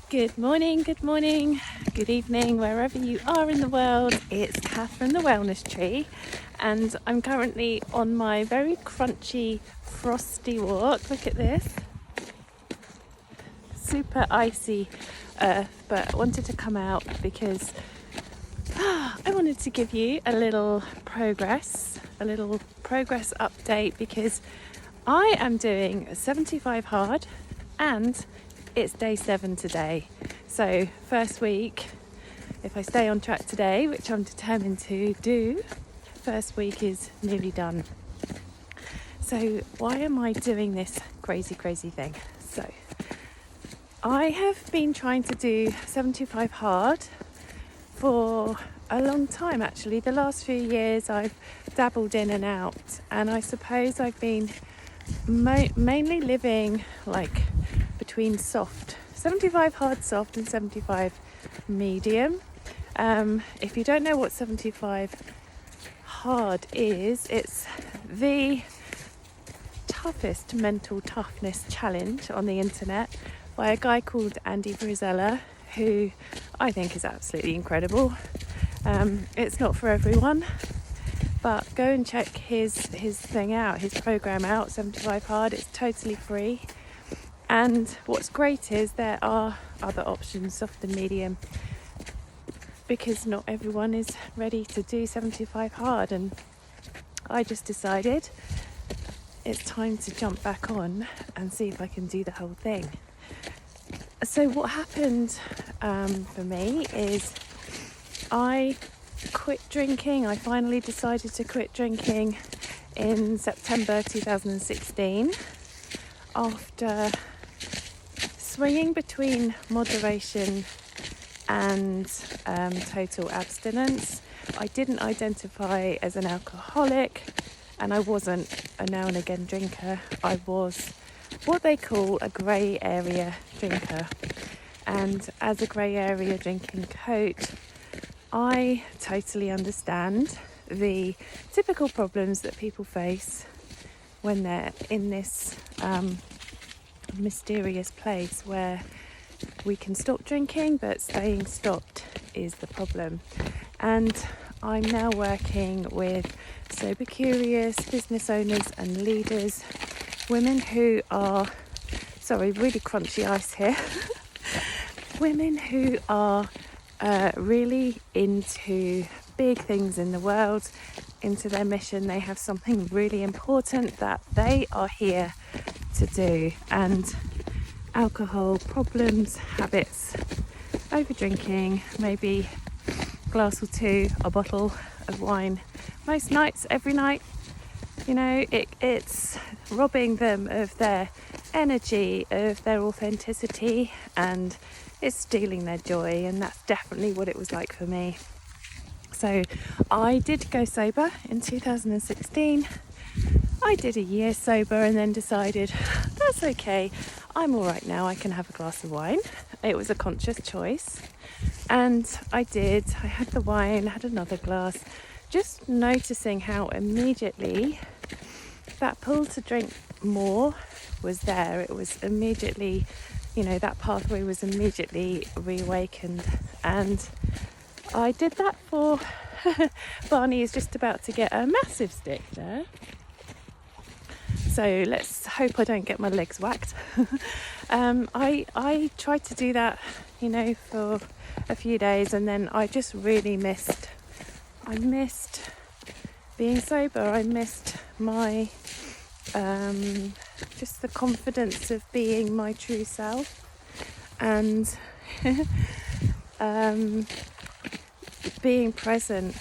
Good morning, good evening, wherever you are in the world. It's Catherine the Wellness Tree, and I'm currently on my very crunchy, frosty walk. Look at this. Super icy earth, but I wanted to come out because I wanted to give you a little progress update, because I am doing 75 hard and it's day 7 today. So first week, if I stay on track today, which I'm determined to do, first week is nearly done. So why am I doing this crazy thing? So I have been trying to do 75 hard for a long time, actually. The last few years I've dabbled in and out, and I suppose I've been mainly living like between 75 hard soft and 75 medium. If you don't know what 75 hard is, it's the toughest mental toughness challenge on the internet by a guy called Andy Frisella, who I think is absolutely incredible. It's not for everyone, but go and check his thing out, his program out, 75 hard. It's totally free. And what's great is there are other options, soft and medium, because not everyone is ready to do 75 hard. And I just decided it's time to jump back on and see if I can do the whole thing. So what happened for me is I quit drinking. I finally decided to quit drinking in September 2016 after swinging between moderation and total abstinence. I didn't identify as an alcoholic, and I wasn't a now and again drinker. I was what they call a grey area drinker. And as a grey area drinking coach, I totally understand the typical problems that people face when they're in this mysterious place where we can stop drinking, but staying stopped is the problem. And I'm now working with sober curious business owners and leaders, women who are, really crunchy ice here, women who are really into big things in the world, into their mission. They have something really important that they are here to do, and alcohol problems, habits, over drinking, maybe a glass or two, a bottle of wine most nights, every night, it's robbing them of their energy, of their authenticity, and it's stealing their joy. And that's definitely what it was like for me. So I did go sober in 2016. I did a year sober and then decided, that's okay, I'm all right now, I can have a glass of wine. It was a conscious choice. And I did. I had the wine, had another glass, just noticing how immediately that pull to drink more was there. It was immediately, that pathway was immediately reawakened. And I did that for, Barney is just about to get a massive stick there. So let's hope I don't get my legs whacked. I tried to do that, for a few days, and then I just really missed being sober. I missed my, just the confidence of being my true self, and being present,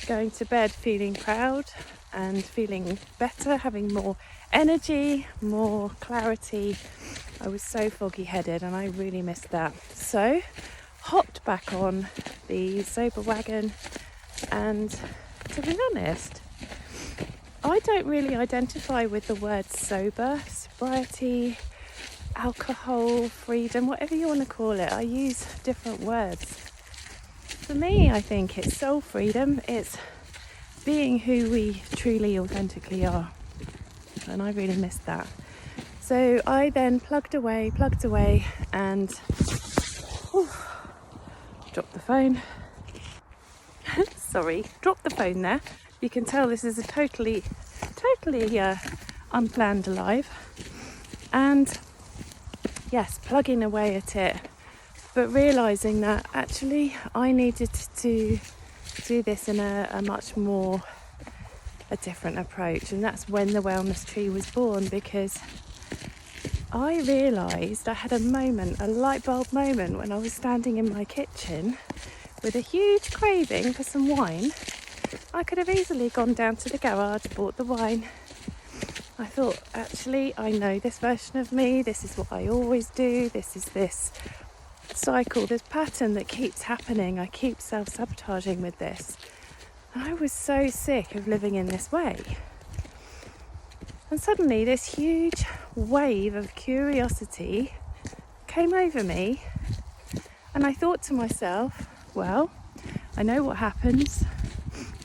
going to bed feeling proud and feeling better, having more energy, more clarity. I was so foggy headed and I really missed that. So hopped back on the sober wagon, and to be honest, I don't really identify with the words sober, sobriety, alcohol, freedom, whatever you want to call it. I use different words. For me, I think it's soul freedom. It's being who we truly, authentically are. And I really missed that. So So I then plugged away, and dropped the phone. Sorry, dropped the phone there. You can tell this is a totally unplanned live. And yes, plugging away at it, but realising that actually I needed to do this in a different approach. And that's when the Wellness Tree was born, because I realised I had a light bulb moment when I was standing in my kitchen with a huge craving for some wine. I could have easily gone down to the garage, bought the wine. I thought, actually, I know this version of me, this is what I always do, this is this cycle, this pattern that keeps happening. I keep self-sabotaging with this. And I was so sick of living in this way. And suddenly this huge wave of curiosity came over me, and I thought to myself, well, I know what happens.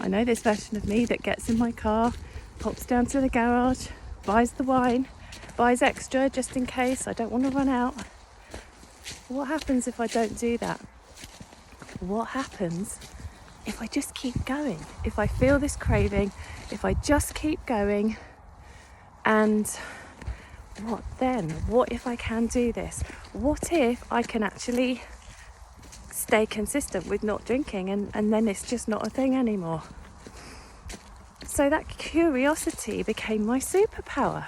I know this version of me that gets in my car, pops down to the garage, buys the wine, buys extra just in case I don't want to run out. What happens if I don't do that? What happens if I just keep going? If I feel this craving, if I just keep going, and what then? What if I can do this? What if I can actually stay consistent with not drinking, and then it's just not a thing anymore? So that curiosity became my superpower.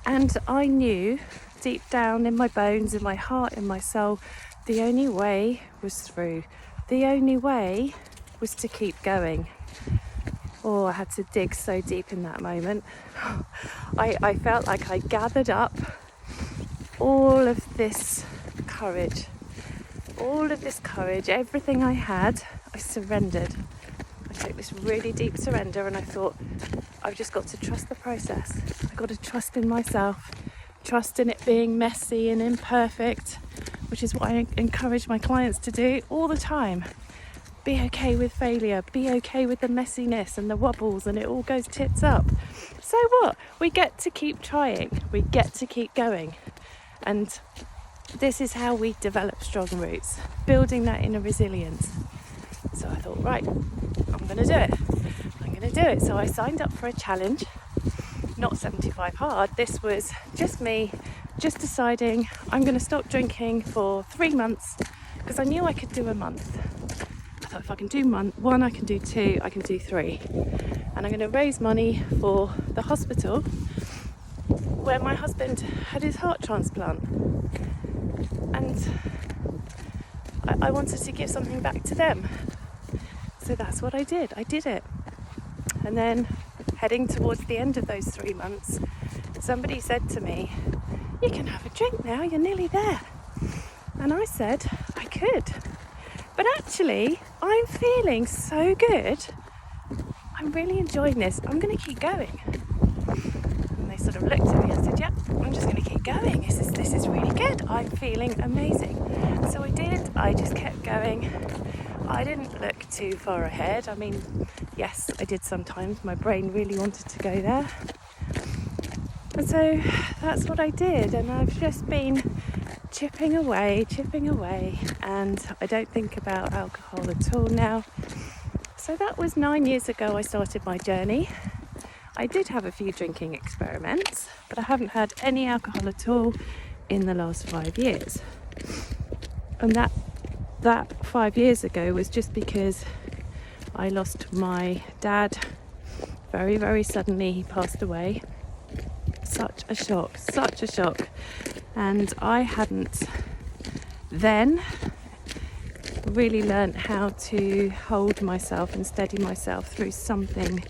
And I knew deep down in my bones, in my heart, in my soul, the only way was through. The only way was to keep going. Oh, I had to dig so deep in that moment. I felt like I gathered up all of this courage, everything I had, I surrendered. I took this really deep surrender, and I thought, I've just got to trust the process. I've got to trust in myself, trust in it being messy and imperfect, which is what I encourage my clients to do all the time. Be okay with failure, be okay with the messiness and the wobbles, and it all goes tits up. So what? We get to keep trying, we get to keep going. And this is how we develop strong roots, building that inner resilience. So I thought, right, I'm going to do it. So I signed up for a challenge, not 75 Hard. This was just me, just deciding I'm going to stop drinking for 3 months, because I knew I could do a month. I thought, if I can do one, I can do 2, I can do 3. And I'm going to raise money for the hospital where my husband had his heart transplant. And I wanted to give something back to them. So that's what I did. I did it. And then, heading towards the end of those 3 months, somebody said to me, you can have a drink now, you're nearly there. And I said, I could. But actually, I'm feeling so good. I'm really enjoying this. I'm going to keep going. And they sort of looked at me and said, yeah, I'm just going to keep going. This is really good. I'm feeling amazing. So I did. I just kept going. I didn't look too far ahead. I mean, yes, I did sometimes. My brain really wanted to go there. And so that's what I did. And I've just been chipping away, and I don't think about alcohol at all now. So that was 9 years ago I started my journey. I did have a few drinking experiments, but I haven't had any alcohol at all in the last 5 years. And that 5 years ago was just because I lost my dad very, very suddenly. He passed away. Such a shock. And I hadn't then really learnt how to hold myself and steady myself through something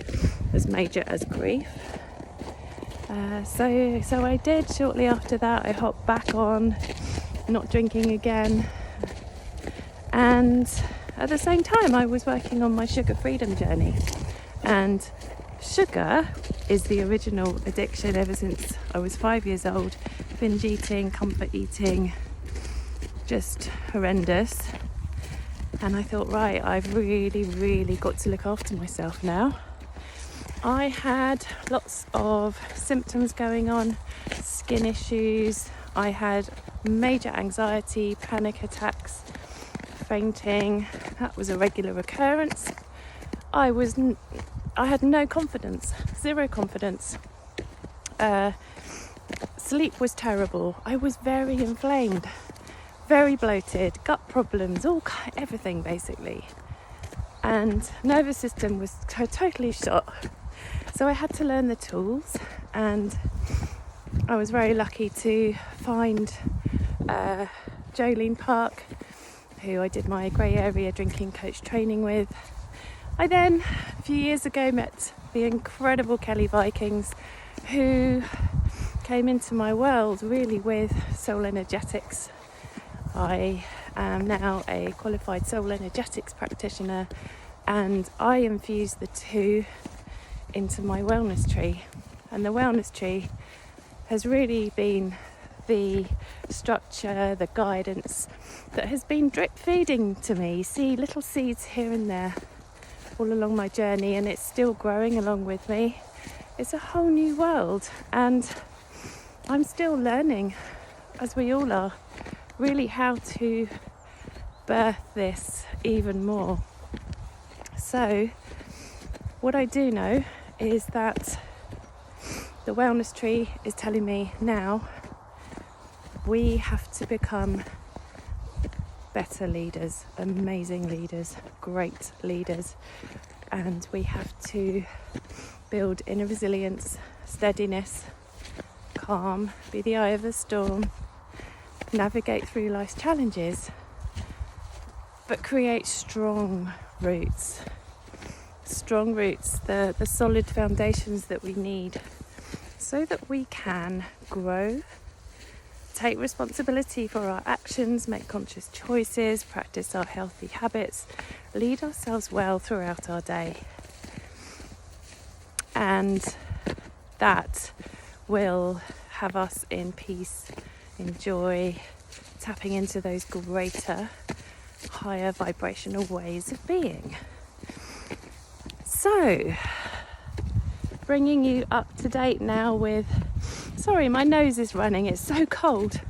as major as grief. So I did. Shortly after that, I hopped back on not drinking again. And at the same time, I was working on my sugar freedom journey. And sugar is the original addiction ever since I was 5 years old. Binge eating, comfort eating, just horrendous. And I thought, right, I've really, really got to look after myself now. I had lots of symptoms going on, skin issues. I had major anxiety, panic attacks, fainting. That was a regular occurrence. I had no confidence, zero confidence. Sleep was terrible. I was very inflamed, very bloated, gut problems, everything basically. And nervous system was totally shot. So I had to learn the tools, and I was very lucky to find Jolene Park, who I did my grey area drinking coach training with. I then, a few years ago, met the incredible Kelly Vikings, who came into my world really with soul energetics. I am now a qualified soul energetics practitioner, and I infuse the two into my wellness tree. And the wellness tree has really been the structure, the guidance that has been drip feeding to me. See little seeds here and there all along my journey, and it's still growing along with me. It's a whole new world, and I'm still learning, as we all are, really how to birth this even more. So what I do know is that the wellness tree is telling me now we have to become better leaders, amazing leaders, great leaders, and we have to build inner resilience, steadiness, calm, be the eye of the storm, navigate through life's challenges, but create strong roots, the solid foundations that we need so that we can grow, take responsibility for our actions, make conscious choices, practice our healthy habits, lead ourselves well throughout our day. And that will have us in peace, in joy, tapping into those greater, higher vibrational ways of being. So, bringing you up to date now with... Sorry, my nose is running, it's so cold.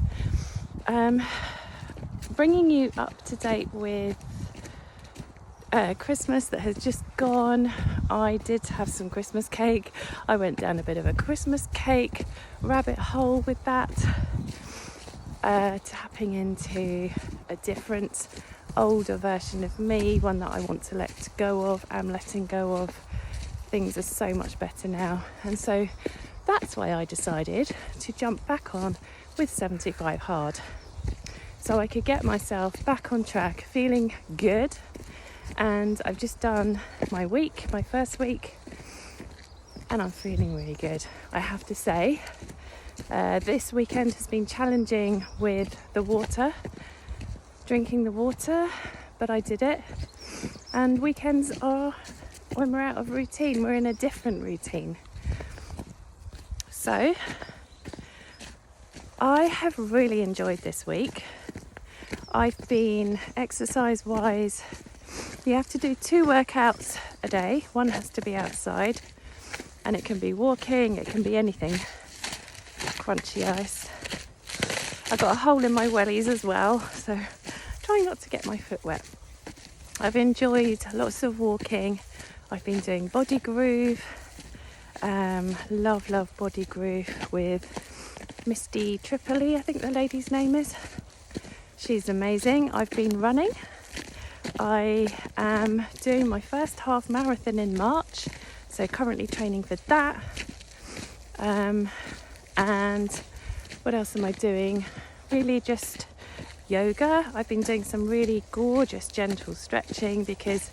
Bringing you up to date with Christmas that has just gone. I did have some Christmas cake. I went down a bit of a Christmas cake rabbit hole with that, tapping into a different, older version of me, one that I want to let go of. I'm letting go of. Things are so much better now, and so that's why I decided to jump back on with 75 Hard, so I could get myself back on track, feeling good. And I've just done my first week, and I'm feeling really good. I have to say, this weekend has been challenging with the water, drinking the water, but I did it. And weekends are when we're out of routine, we're in a different routine. So I have really enjoyed this week. I've been exercise-wise, you have to do 2 workouts a day. One has to be outside, and it can be walking, it can be anything. Crunchy ice. I've got a hole in my wellies as well, so trying not to get my foot wet. I've enjoyed lots of walking. I've been doing Body Groove. Love Body Groove with Misty Tripoli, I think the lady's name is. She's amazing. I've been running. I am doing my first half marathon in March, so currently training for that. And what else am I doing? Really just yoga. I've been doing some really gorgeous gentle stretching because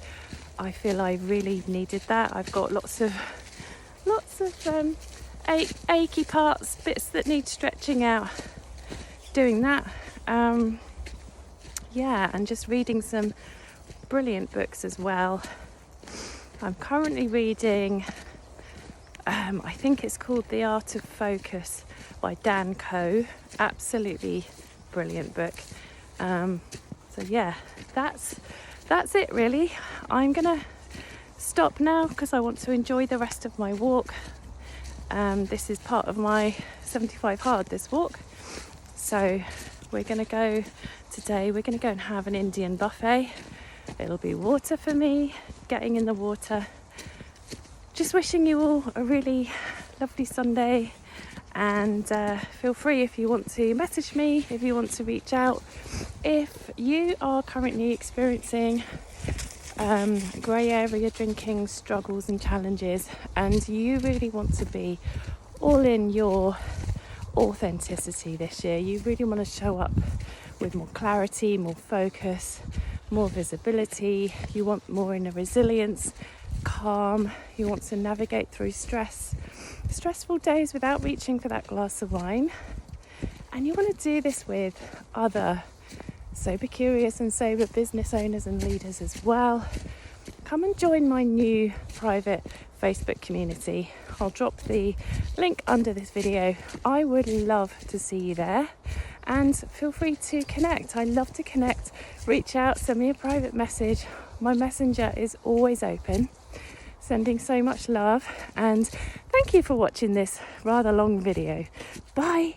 I feel I really needed that. I've got lots of achy parts, bits that need stretching out. Doing that. And just reading some brilliant books as well. I'm currently reading, I think it's called The Art of Focus by Dan Coe. Absolutely brilliant book. That's it really. I'm gonna stop now because I want to enjoy the rest of my walk. This is part of my 75 hard, this walk. So we're going to go today, we're going to go and have an Indian buffet. It'll be water for me, getting in the water. Just wishing you all a really lovely Sunday, and feel free if you want to message me, if you want to reach out. If you are currently experiencing grey area drinking struggles and challenges, and you really want to be all in your authenticity this year, you really want to show up with more clarity, more focus, more visibility, you want more inner resilience, calm, you want to navigate through stressful days without reaching for that glass of wine, and you want to do this with other sober curious and sober business owners and leaders as well, come and join my new private Facebook community. I'll drop the link under this video. I would love to see you there, and feel free to connect. I love to connect. Reach out, send me a private message. My messenger is always open. Sending so much love, and thank you for watching this rather long video. Bye.